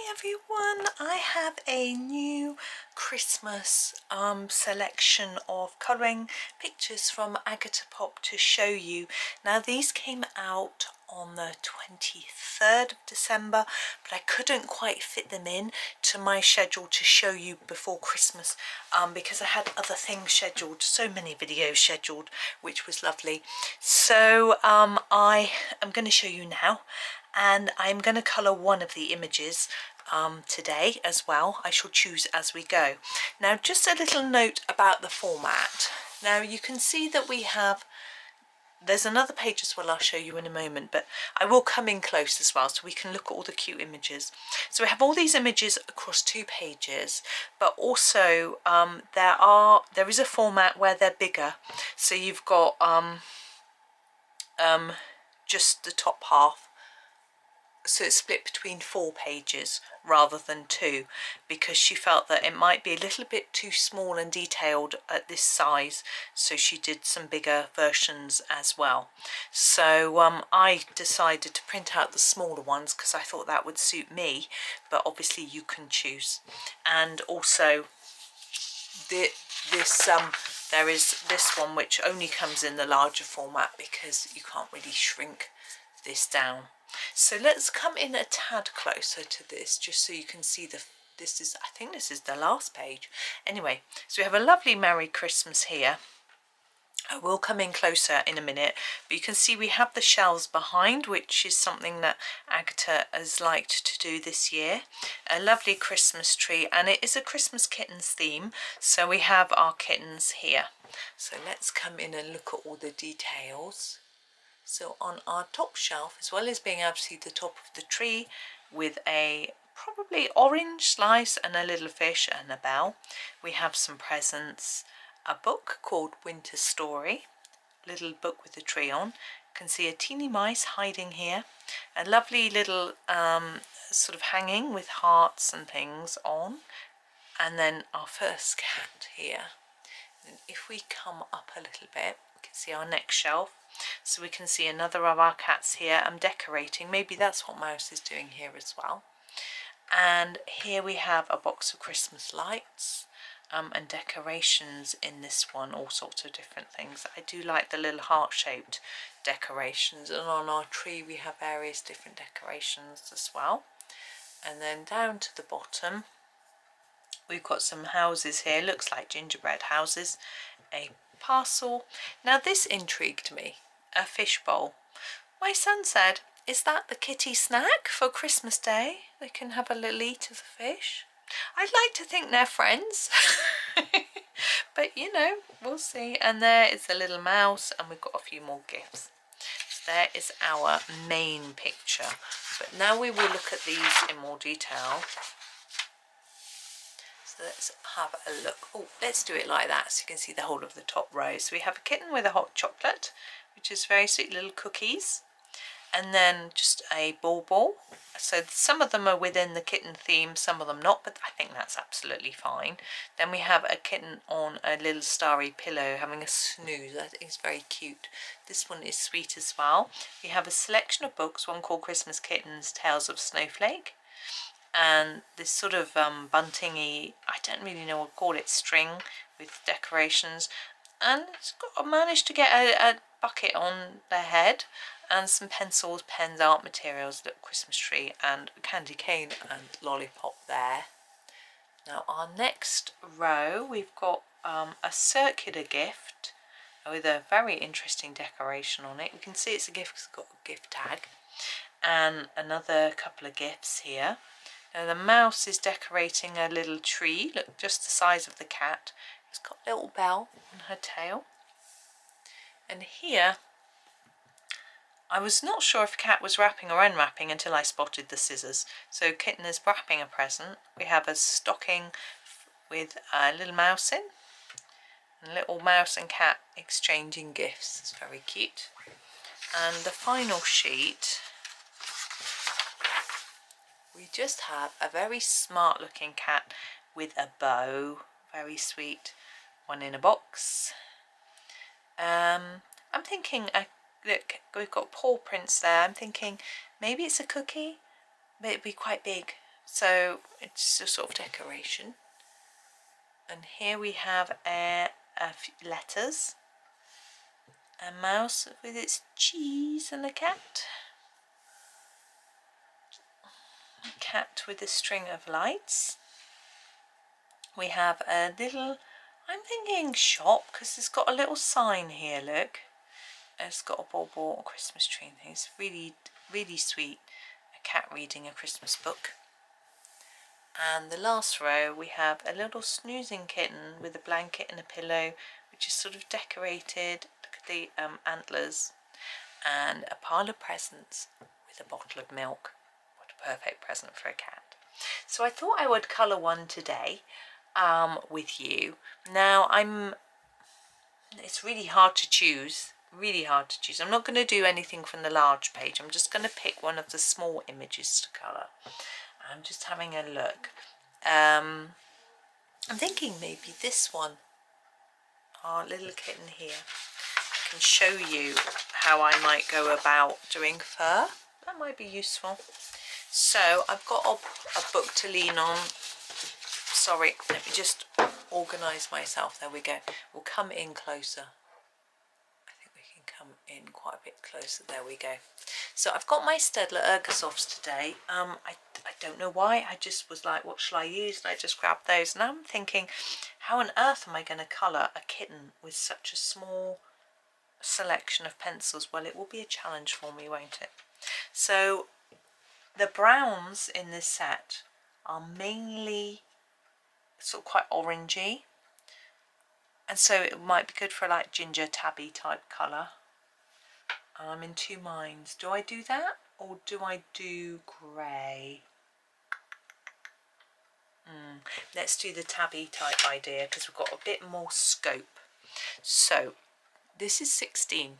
everyone, I have a new Christmas selection of colouring pictures from Agotapop to show you. Now these came out on the 23rd of December, but I couldn't quite fit them in to my schedule to show you before Christmas because I had other things scheduled, so many videos scheduled, which was lovely. So I am going to show you now, and I'm going to colour one of the images today as well. I shall choose as we go. Now just a little note about the format. Now you can see that we have, there's another page as well I'll show you in a moment, but I will come in close as well so we can look at all the cute images. So we have all these images across 2 pages, but also there is a format where they're bigger. So you've got just the top half, so it's split between 4 pages rather than 2, because she felt that it might be a little bit too small and detailed at this size, so she did some bigger versions as well. So I decided to print out the smaller ones because I thought that would suit me, but obviously you can choose. And also there is this one which only comes in the larger format because you can't really shrink this down. So let's come in a tad closer to this just so you can see I think this is the last page. Anyway, so we have a lovely Merry Christmas here. I will come in closer in a minute, but you can see we have the shells behind, which is something that Agatha has liked to do this year. A lovely Christmas tree, and it is a Christmas kittens theme, so we have our kittens here. So let's come in and look at all the details. So on our top shelf, as well as being able to see the top of the tree with a probably orange slice and a little fish and a bell, we have some presents. A book called Winter Story, little book with a tree on. You can see a teeny mice hiding here. A lovely little sort of hanging with hearts and things on. And then our first cat here. And if we come up a little bit, we can see our next shelf. So we can see another of our cats here. I'm decorating. Maybe that's what Mouse is doing here as well. And here we have a box of Christmas lights and decorations in this one, all sorts of different things. I do like the little heart-shaped decorations, and on our tree we have various different decorations as well. And then down to the bottom we've got some houses here, looks like gingerbread houses, a parcel. Now this intrigued me, a fish bowl. My son said, is that the kitty snack for Christmas Day? They can have a little eat of the fish. I'd like to think they're friends, but you know, we'll see. And there is a little mouse, and we've got a few more gifts. So there is our main picture, but now we will look at these in more detail. So let's have a look. Oh, let's do it like that so you can see the whole of the top row. So we have a kitten with a hot chocolate, which is very sweet little cookies, and then just a bauble. So some of them are within the kitten theme, some of them not, but I think that's absolutely fine. Then we have a kitten on a little starry pillow having a snooze. I think it's very cute. This one is sweet as well. We have a selection of books, one called Christmas Kittens, Tales of Snowflake, and this sort of bunting-y, I don't really know what to call it, string with decorations. And it's got managed to get a bucket on their head, and some pencils, pens, art materials, little Christmas tree, and a candy cane and lollipop there. Now our next row, we've got a circular gift with a very interesting decoration on it. You can see it's a gift because it's got a gift tag, and another couple of gifts here. Now the mouse is decorating a little tree, look, just the size of the cat. It's got a little bell on her tail. And here, I was not sure if Cat was wrapping or unwrapping until I spotted the scissors. So Kitten is wrapping a present. We have a stocking with a little mouse in. And little mouse and cat exchanging gifts. It's very cute. And the final sheet, we just have a very smart looking cat with a bow. Very sweet. One in a box. I'm thinking, look, we've got paw prints there. I'm thinking maybe it's a cookie, but it'd be quite big. So it's a sort of decoration. And here we have a few letters, a mouse with its cheese, and a cat. A cat with a string of lights. We have a little, I'm thinking shop, because it's got a little sign here, look. It's got a bauble, a Christmas tree and things. Really, really sweet. A cat reading a Christmas book. And the last row we have a little snoozing kitten with a blanket and a pillow, which is sort of decorated. Look at the antlers. And a pile of presents with a bottle of milk. What a perfect present for a cat. So I thought I would colour one today with you. Now it's really hard to choose. Really hard to choose. I'm not going to do anything from the large page. I'm just going to pick one of the small images to colour. I'm just having a look. I'm thinking maybe this one. Our little kitten here. I can show you how I might go about doing fur. That might be useful. So I've got a book to lean on. Sorry, let me just organise myself. There we go. We'll come in closer. I think we can come in quite a bit closer. There we go. So I've got my Staedtler Ergosofts today. I don't know why. I just was like, what shall I use? And I just grabbed those. And I'm thinking, how on earth am I going to colour a kitten with such a small selection of pencils? Well, it will be a challenge for me, won't it? So the browns in this set are mainly sort of quite orangey, and so it might be good for like ginger tabby type colour. I'm in two minds. Do I do that or do I do grey? Let's do the tabby type idea because we've got a bit more scope. So this is 16.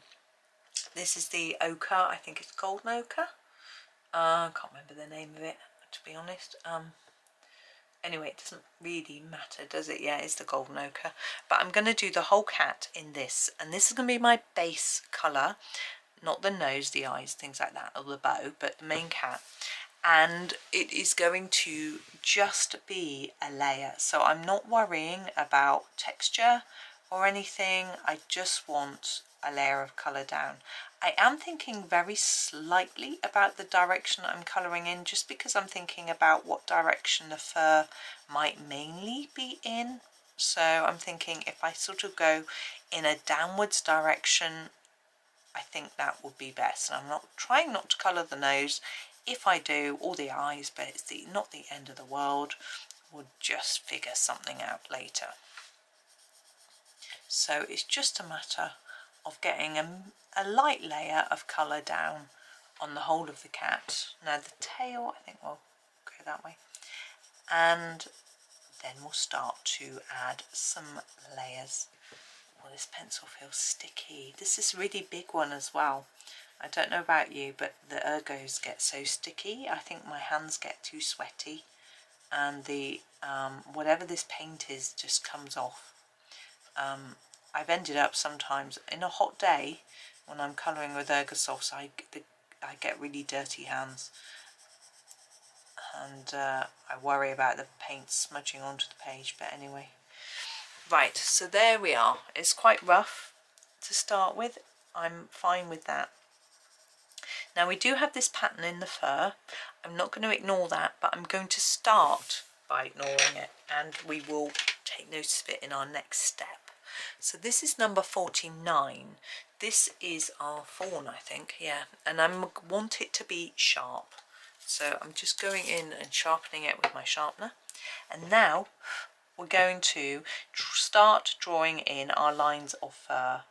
This is the ochre. I think it's golden ochre. I can't remember the name of it, to be honest. Anyway, it doesn't really matter, does it? Yeah, it's the golden ochre. But I'm going to do the whole cat in this, and this is going to be my base colour, not the nose, the eyes, things like that, or the bow, but the main cat. And it is going to just be a layer, so I'm not worrying about texture or anything. I just want a layer of colour down. I am thinking very slightly about the direction I'm colouring in, just because I'm thinking about what direction the fur might mainly be in. So I'm thinking if I sort of go in a downwards direction, I think that would be best. And I'm not trying not to colour the nose. If I do, or the eyes, but it's not the end of the world. We'll just figure something out later. So it's just a matter of getting a light layer of colour down on the whole of the cat. Now the tail, I think we'll go that way. And then we'll start to add some layers. Well, this pencil feels sticky. This is a really big one as well. I don't know about you, but the ergos get so sticky. I think my hands get too sweaty, and the whatever this paint is just comes off. I've ended up sometimes in a hot day when I'm colouring with Ergosofts, I get really dirty hands, and I worry about the paint smudging onto the page. But anyway, right, so there we are. It's quite rough to start with. I'm fine with that. Now we do have this pattern in the fur. I'm not going to ignore that, but I'm going to start by ignoring it, and we will take notice of it in our next step. So this is number 49. This is our fawn, I think, yeah, and I want it to be sharp. So I'm just going in and sharpening it with my sharpener. And now we're going to start drawing in our lines of fur.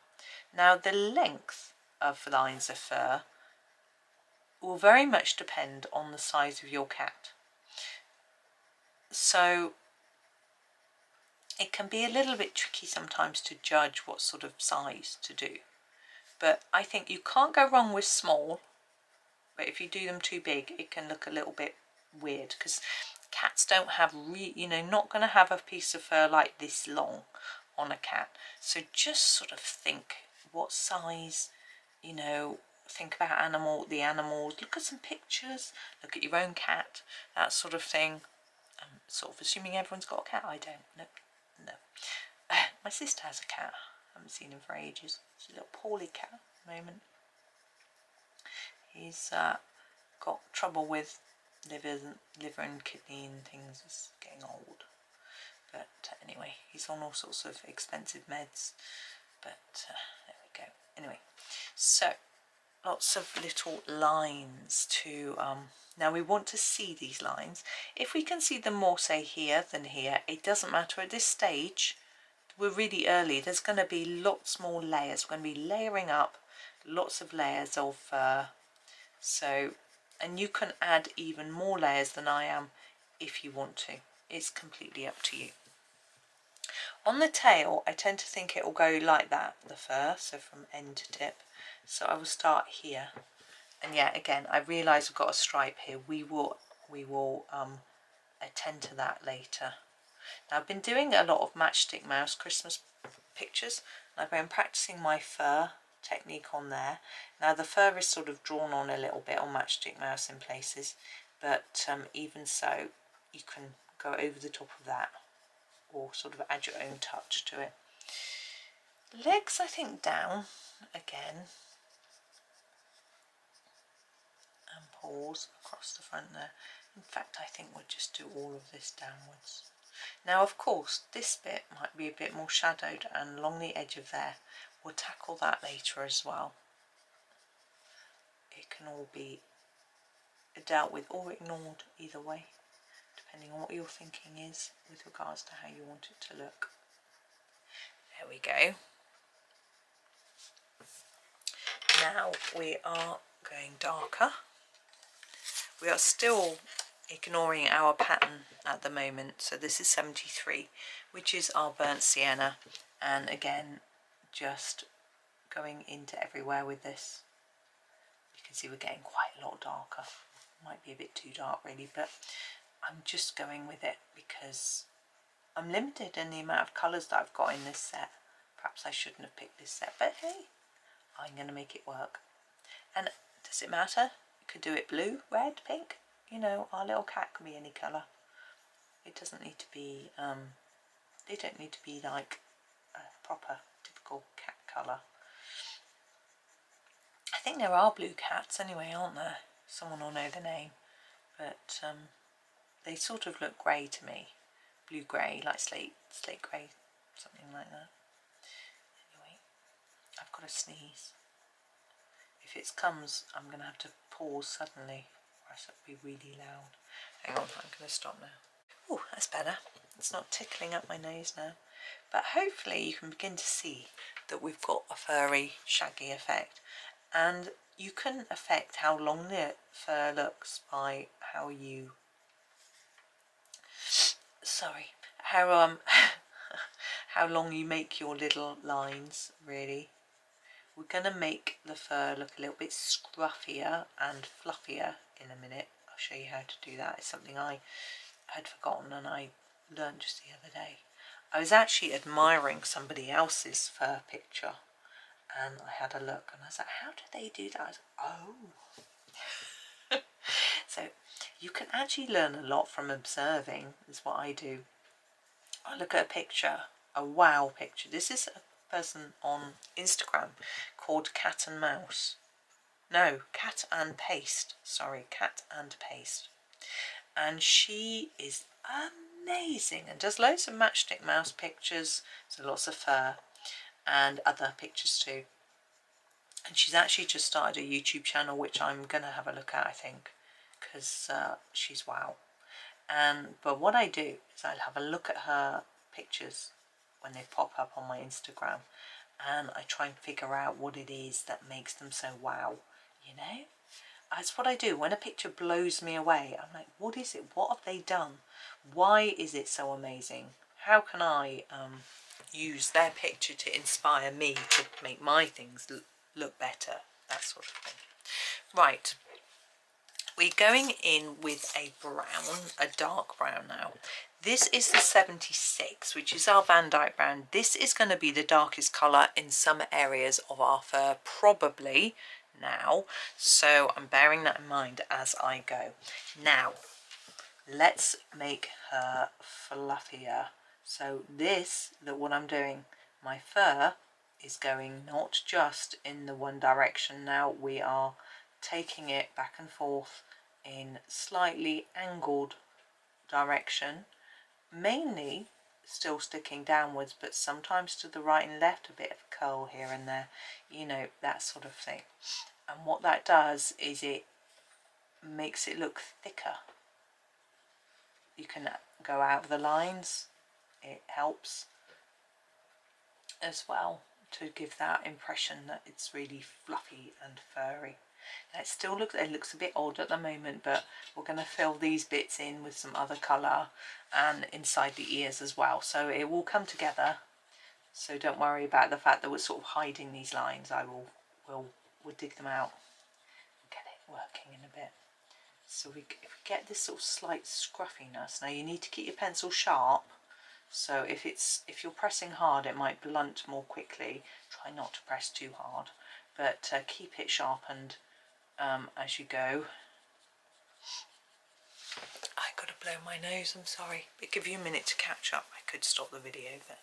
Now the length of lines of fur will very much depend on the size of your cat. So it can be a little bit tricky sometimes to judge what sort of size to do. But I think you can't go wrong with small, but if you do them too big, it can look a little bit weird, because cats don't have, not going to have a piece of fur like this long on a cat. So just sort of think what size, think about the animals, look at some pictures, look at your own cat, that sort of thing. I'm sort of assuming everyone's got a cat. I don't. No. My sister has a cat. I haven't seen him for ages. She's a little poorly cat at the moment. He's got trouble with liver and kidney and things. He's getting old. But anyway, he's on all sorts of expensive meds. But there we go. Anyway, so lots of little lines to now we want to see these lines. If we can see them more, say here than here, it doesn't matter. At this stage, we're really early. There's going to be lots more layers. We're going to be layering up lots of layers of fur. So, and you can add even more layers than I am if you want to. It's completely up to you. On the tail, I tend to think it will go like that, the fur, so from end to tip. So I will start here. And yeah, again, I realise we've got a stripe here. We will attend to that later. Now, I've been doing a lot of Matchstick Mouse Christmas pictures. And I've been practising my fur technique on there. Now, the fur is sort of drawn on a little bit on Matchstick Mouse in places. But even so, you can go over the top of that, or sort of add your own touch to it. Legs, I think, down again, and paws across the front there. In fact, I think we'll just do all of this downwards. Now, of course, this bit might be a bit more shadowed, and along the edge of there, we'll tackle that later as well. It can all be dealt with or ignored either way, depending on what your thinking is with regards to how you want it to look. There we go. Now we are going darker. We are still ignoring our pattern at the moment. So this is 73, which is our burnt sienna. And again, just going into everywhere with this. You can see we're getting quite a lot darker. Might be a bit too dark really, but I'm just going with it because I'm limited in the amount of colours that I've got in this set. Perhaps I shouldn't have picked this set, but hey, I'm going to make it work. And does it matter? You could do it blue, red, pink. You know, our little cat can be any colour. It doesn't need to be, they don't need to be like a proper, typical cat colour. I think there are blue cats anyway, aren't there? Someone will know the name. But they sort of look grey to me. Blue-grey, like slate grey, something like that. Anyway, I've got to sneeze. If it comes, I'm going to have to pause suddenly, or else it'll be really loud. Hang on, I'm going to stop now. Oh, that's better. It's not tickling up my nose now. But hopefully you can begin to see that we've got a furry, shaggy effect. And you can affect how long the fur looks by how you... how long you make your little lines, really. We're going to make the fur look a little bit scruffier and fluffier in a minute. I'll show you how to do that. It's something I had forgotten and I learned just the other day. I was actually admiring somebody else's fur picture and I had a look and I was like, how do they do that? I was like, oh. So you can actually learn a lot from observing, is what I do. I look at a picture, a wow picture. This is a person on Instagram called Cat and Mouse. No, Cat and Paste. Sorry, Cat and Paste. And she is amazing and does loads of Matchstick Mouse pictures, so lots of fur and other pictures too. And she's actually just started a YouTube channel, which I'm going to have a look at, I think, because she's wow. But what I do is I'll have a look at her pictures when they pop up on my Instagram, and I try and figure out what it is that makes them so wow, you know? That's what I do. When a picture blows me away, I'm like, what is it? What have they done? Why is it so amazing? How can I use their picture to inspire me to make my things look better? That sort of thing. Right. We're going in with a brown, a dark brown now. This is the 76, which is our Van Dyke brown. This is going to be the darkest colour in some areas of our fur, probably now, so I'm bearing that in mind as I go. Now let's make her fluffier. So what I'm doing, my fur is going not just in the one direction now, we are taking it back and forth in slightly angled direction, mainly still sticking downwards, but sometimes to the right and left, a bit of curl here and there, you know, that sort of thing. And what that does is it makes it look thicker. You can go out of the lines, it helps as well to give that impression that it's really fluffy and furry. Now it looks a bit odd at the moment, but we're going to fill these bits in with some other colour and inside the ears as well, so it will come together. So don't worry about the fact that we're sort of hiding these lines. We'll dig them out and get it working in a bit. So if we get this sort of slight scruffiness, now you need to keep your pencil sharp. So if you're pressing hard, it might blunt more quickly. Try not to press too hard, but keep it sharpened as you go. I gotta blow my nose, I'm sorry. But give you a minute to catch up. I could stop the video, but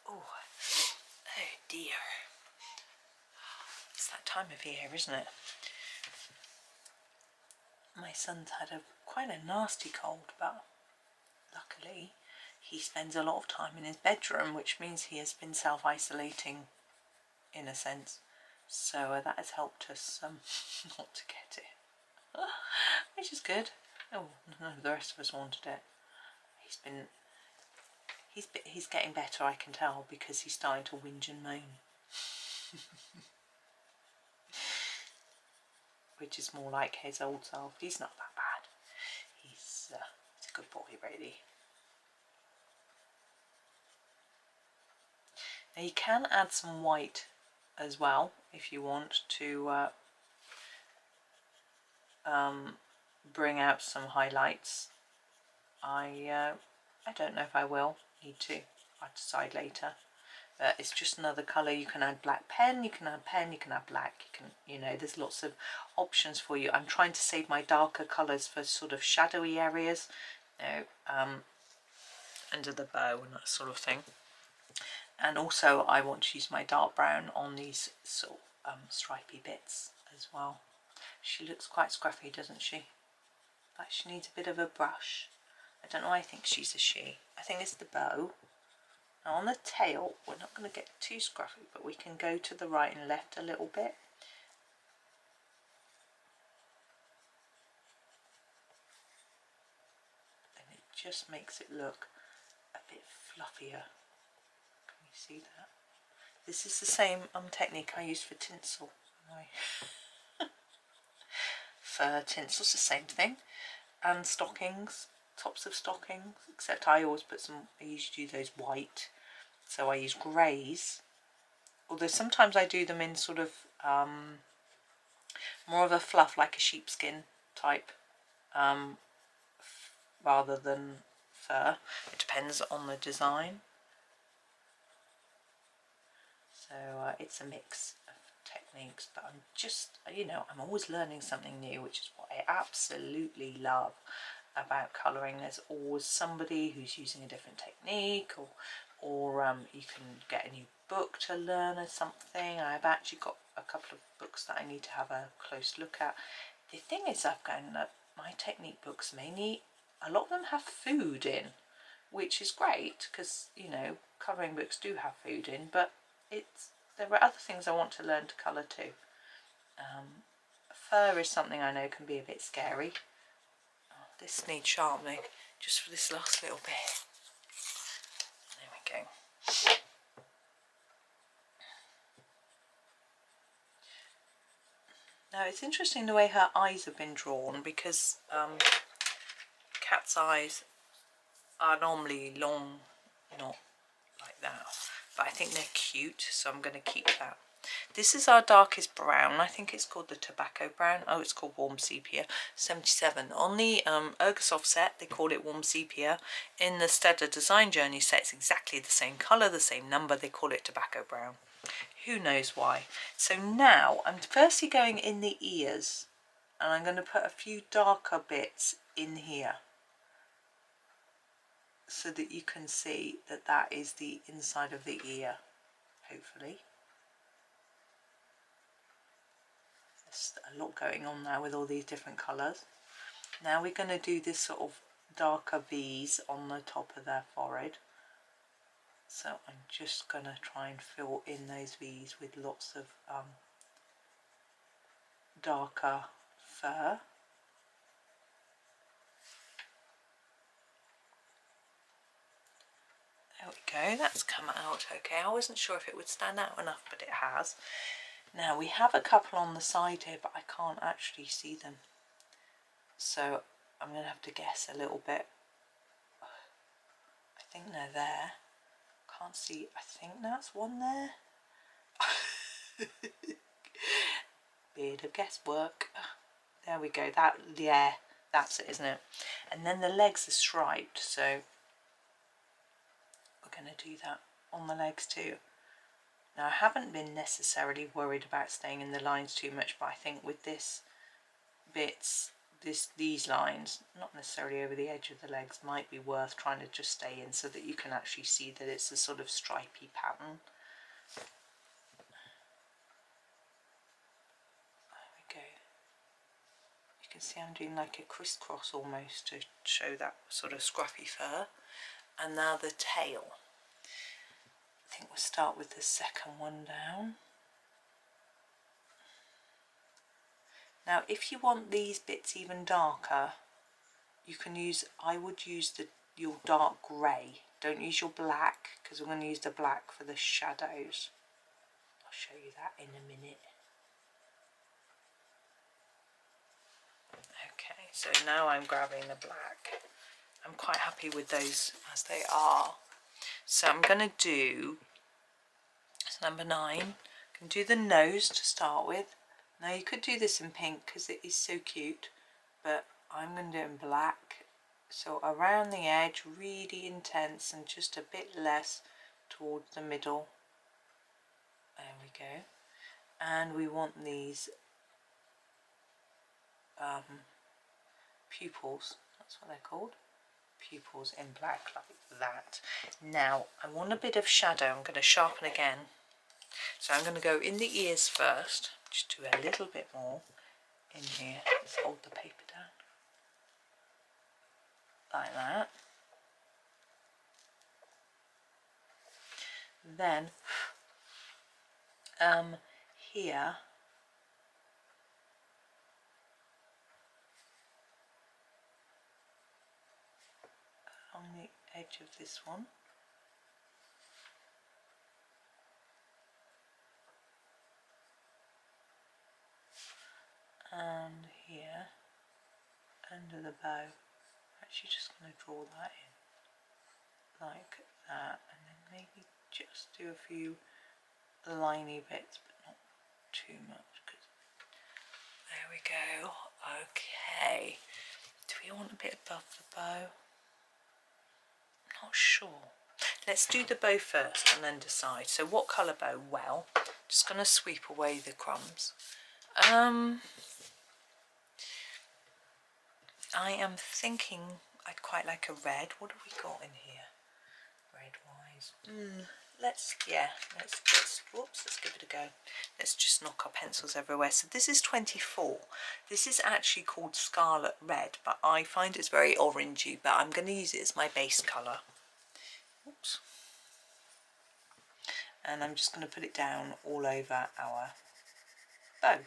oh dear. It's that time of year, isn't it? My son's had quite a nasty cold, but luckily he spends a lot of time in his bedroom, which means he has been self-isolating in a sense. So that has helped us not to get it, which is good. Oh, none of the rest of us wanted it. He's getting better, I can tell, because he's starting to whinge and moan. Which is more like his old self. He's not that bad. He's a good boy, really. Now you can add some white as well if you want to bring out some highlights. I don't know if I will need to. I'll decide later. It's just another colour. You can add black pen, you can add black, you know, there's lots of options for you. I'm trying to save my darker colours for sort of shadowy areas, you know, under the bow and that sort of thing. And also I want to use my dark brown on these sort of stripy bits as well. She looks quite scruffy, doesn't she? Like she needs a bit of a brush. I don't know why I think she's a she. I think it's the bow. Now on the tail, we're not going to get too scruffy, but we can go to the right and left a little bit. And it just makes it look a bit fluffier. Can you see that? This is the same technique I used for tinsel. For tinsel's the same thing. And stockings, tops of stockings, except I always put I usually do those white. So I use greys, although sometimes I do them in sort of more of a fluff, like a sheepskin type, rather than fur. It depends on the design. So it's a mix of techniques, but I'm just, you know, I'm always learning something new, which is what I absolutely love about colouring. There's always somebody who's using a different technique, or you can get a new book to learn or something. I've actually got a couple of books that I need to have a close look at. The thing is, I've found that my technique books mainly, a lot of them have food in, which is great because, you know, colouring books do have food in, but there are other things I want to learn to colour too. Fur is something I know can be a bit scary. Oh, this needs sharpening just for this last little bit. There we go. Now it's interesting the way her eyes have been drawn, because cat's eyes are normally long, not like that, but I think they're cute, so I'm going to keep that. This is our darkest brown. I think it's called the tobacco brown. Oh, it's called warm sepia. 77. On the Ergosoft set, they call it warm sepia. In the Staedtler Design Journey set, it's exactly the same colour, the same number. They call it tobacco brown. Who knows why? So now I'm firstly going in the ears, and I'm going to put a few darker bits in here so that you can see that that is the inside of the ear, hopefully. There's a lot going on now with all these different colours. Now we're going to do this sort of darker V's on the top of their forehead. So I'm just going to try and fill in those V's with lots of darker fur. There we go, that's come out okay. I wasn't sure if it would stand out enough, but it has. Now we have a couple on the side here, but I can't actually see them. So I'm going to have to guess a little bit. I think they're there. Can't see, I think that's one there. Bit of guesswork. There we go, that, yeah, that's it, isn't it? And then the legs are striped, so we're going to do that on the legs too. Now I haven't been necessarily worried about staying in the lines too much, but I think with this bits, these lines, not necessarily over the edge of the legs, might be worth trying to just stay in so that you can actually see that it's a sort of stripy pattern. There we go. You can see I'm doing like a crisscross almost to show that sort of scruffy fur. And now the tail. I think we'll start with the second one down. Now if you want these bits even darker, you can use, I would use your dark grey. Don't use your black, because we're going to use the black for the shadows. I'll show you that in a minute. Okay, so now I'm grabbing the black. I'm quite happy with those as they are. So I'm going to do, it's number 9, I'm going to do the nose to start with. Now you could do this in pink because it is so cute, but I'm going to do it in black. So around the edge, really intense, and just a bit less towards the middle. There we go. And we want these pupils, that's what they're called, pupils in black like that. Now I want a bit of shadow. I'm going to sharpen again. So I'm going to go in the ears first, just do a little bit more in here. Let's hold the paper down like that. Then here along the edge of this one, and here under the bow. Actually just going to draw that in like that, and then maybe just do a few liney bits, but not too much. There we go. Okay, do we want a bit above the bow? Not sure. Let's do the bow first and then decide. So what colour bow? Well, just going to sweep away the crumbs. I am thinking I'd quite like a red. What have we got in here? Red wise. Let's give it a go. Let's just knock our pencils everywhere. So this is 24. This is actually called Scarlet Red, but I find it's very orangey, but I'm going to use it as my base colour. Oops. And I'm just going to put it down all over our bow.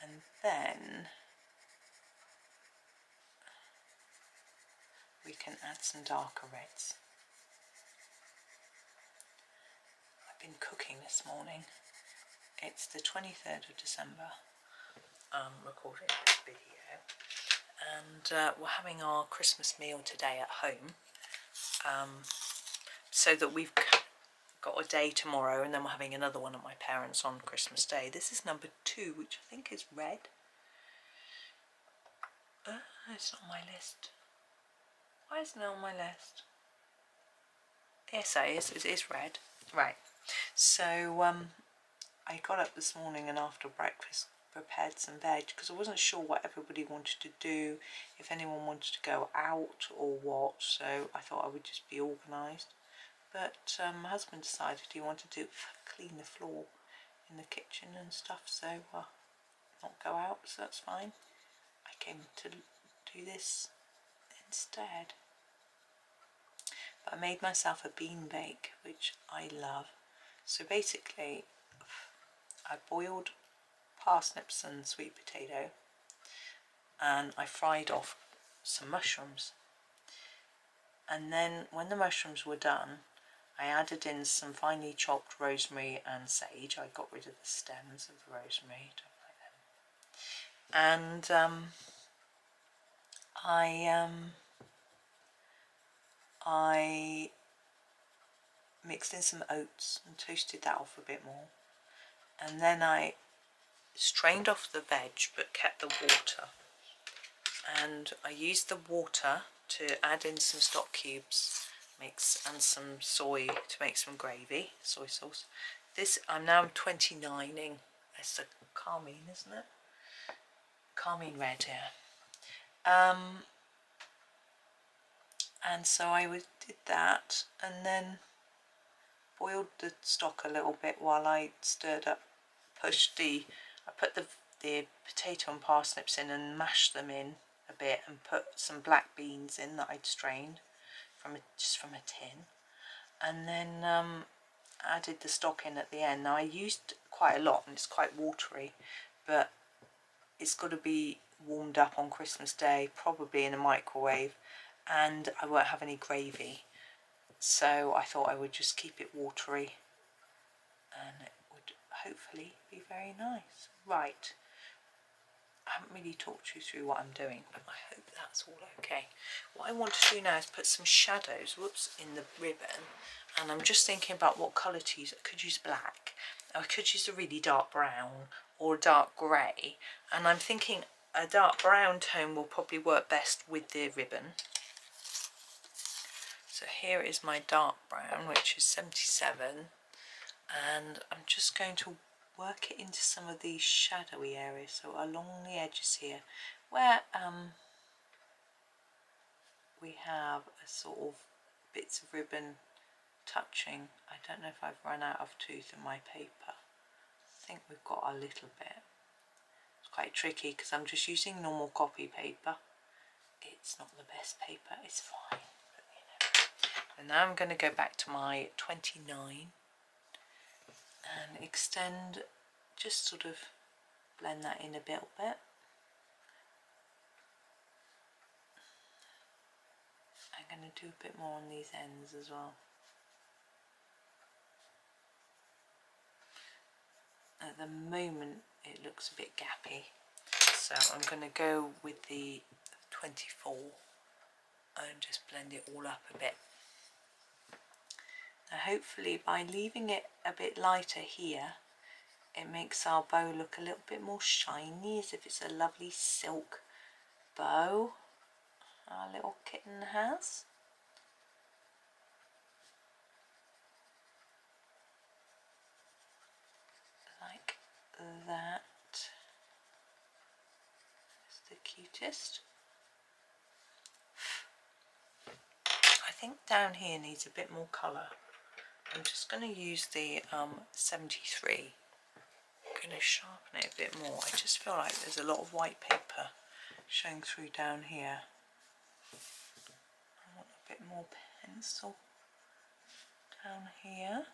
And then we can add some darker reds. I've been cooking this morning. It's the 23rd of December. I'm recording this video, and we're having our Christmas meal today at home, so that we've got a day tomorrow, and then we're having another one at my parents' on Christmas Day. This is number 2, which I think is red. It's not on my list. Why isn't it on my list? Yes, it is red. Right. So I got up this morning and after breakfast prepared some veg, because I wasn't sure what everybody wanted to do, if anyone wanted to go out or what, so I thought I would just be organised. But my husband decided he wanted to clean the floor in the kitchen and stuff, so not go out, so that's fine. I came to do this instead. But I made myself a bean bake, which I love. So basically, I boiled parsnips and sweet potato, and I fried off some mushrooms. And then when the mushrooms were done, I added in some finely chopped rosemary and sage. I got rid of the stems of the rosemary, don't like them. And I mixed in some oats and toasted that off a bit more. And then I strained off the veg but kept the water. And I used the water to add in some stock cubes and some soy to make some gravy, soy sauce. This I'm now 29ing. It's a carmine, isn't it? Carmine red here. And so I did that, and then boiled the stock a little bit while I stirred up, I put the potato and parsnips in and mashed them in a bit, and put some black beans in that I'd strained just from a tin, and then added the stock in at the end. Now I used quite a lot and it's quite watery, but it's got to be warmed up on Christmas Day, probably in a microwave, and I won't have any gravy, so I thought I would just keep it watery and it would hopefully be very nice. Right, I haven't really talked you through what I'm doing, but I hope that's all okay. What I want to do now is put some shadows, in the ribbon, and I'm just thinking about what colour to use. I could use black, I could use a really dark brown or a dark grey, and I'm thinking a dark brown tone will probably work best with the ribbon. So here is my dark brown, which is 77, and I'm just going to work it into some of these shadowy areas, so along the edges here where we have a sort of bits of ribbon touching. I don't know if I've run out of tooth in my paper. I think we've got a little bit. It's quite tricky because I'm just using normal copy paper. It's not the best paper, it's fine, but you know. And now I'm going to go back to my 29 and extend, just sort of blend that in a little bit. I'm going to do a bit more on these ends as well. At the moment it looks a bit gappy, so I'm going to go with the 24 and just blend it all up a bit. Now hopefully by leaving it a bit lighter here, it makes our bow look a little bit more shiny, as if it's a lovely silk bow our little kitten has. Like that. It's the cutest. I think down here needs a bit more colour. I'm just going to use the 73. I'm going to sharpen it a bit more. I just feel like there's a lot of white paper showing through down here. I want a bit more pencil down here.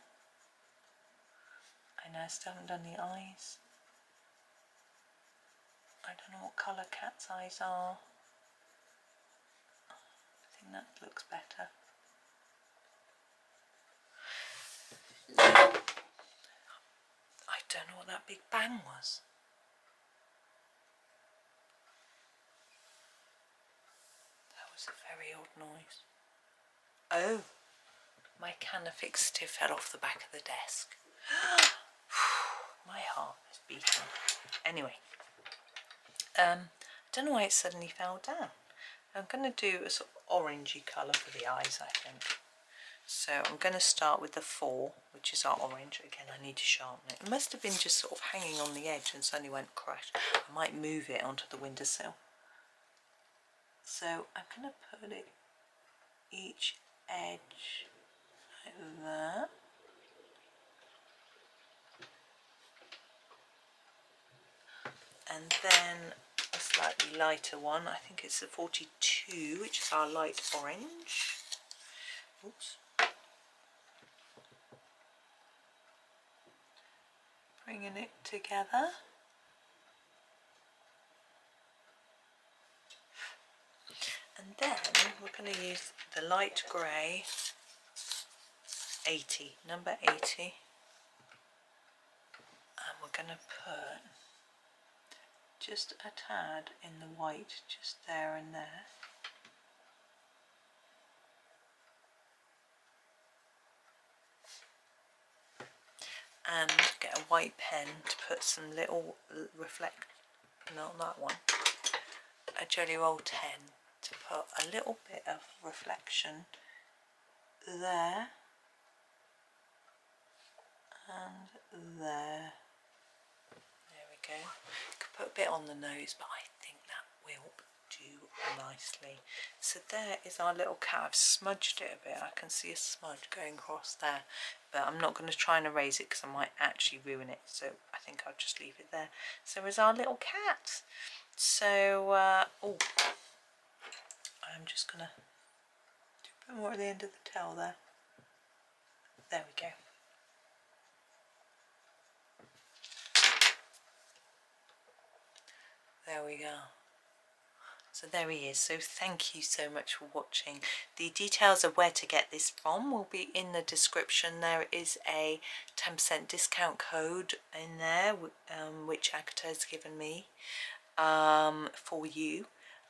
I know I still haven't done the eyes. I don't know what colour cat's eyes are. I think that looks better. I don't know what that big bang was. noise. Oh, my can of fixative fell off the back of the desk. My heart is beating. Anyway, I don't know why it suddenly fell down. I'm going to do a sort of orangey colour for the eyes, I think. So I'm going to start with the 4, which is our orange. Again, I need to sharpen it. It must have been just sort of hanging on the edge and suddenly went crash. I might move it onto the windowsill. So I'm going to put it each edge like that. And then a slightly lighter one. I think it's the 42, which is our light orange. Oops. Bringing it together. And then we're going to use the light grey 80, number 80. And we're going to put just a tad in the white, just there and there. And get a white pen to put some little not that one, a Jelly Roll 10 to put a little bit of reflection there and there. There we go. Could put a bit on the nose, but I think that will do nicely. So there is our little cat. I've smudged it a bit. I can see a smudge going across there, but I'm not going to try and erase it because I might actually ruin it. So I think I'll just leave it there. So there's our little cat. So, oh, I'm just going to do a bit more at the end of the tail there. There we go. There we go. So there he is. So thank you so much for watching. The details of where to get this from will be in the description. There is a 10% discount code in there, which Agata has given me for you,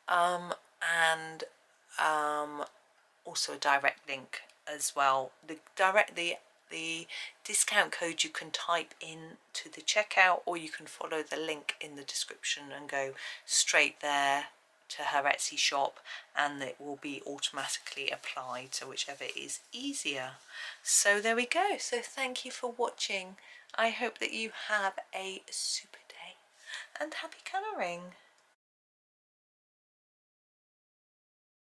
and also a direct link as well. The discount code you can type in to the checkout, or you can follow the link in the description and go straight there to her Etsy shop, and it will be automatically applied, so whichever is easier. So there we go. So thank you for watching. I hope that you have a super day and happy colouring.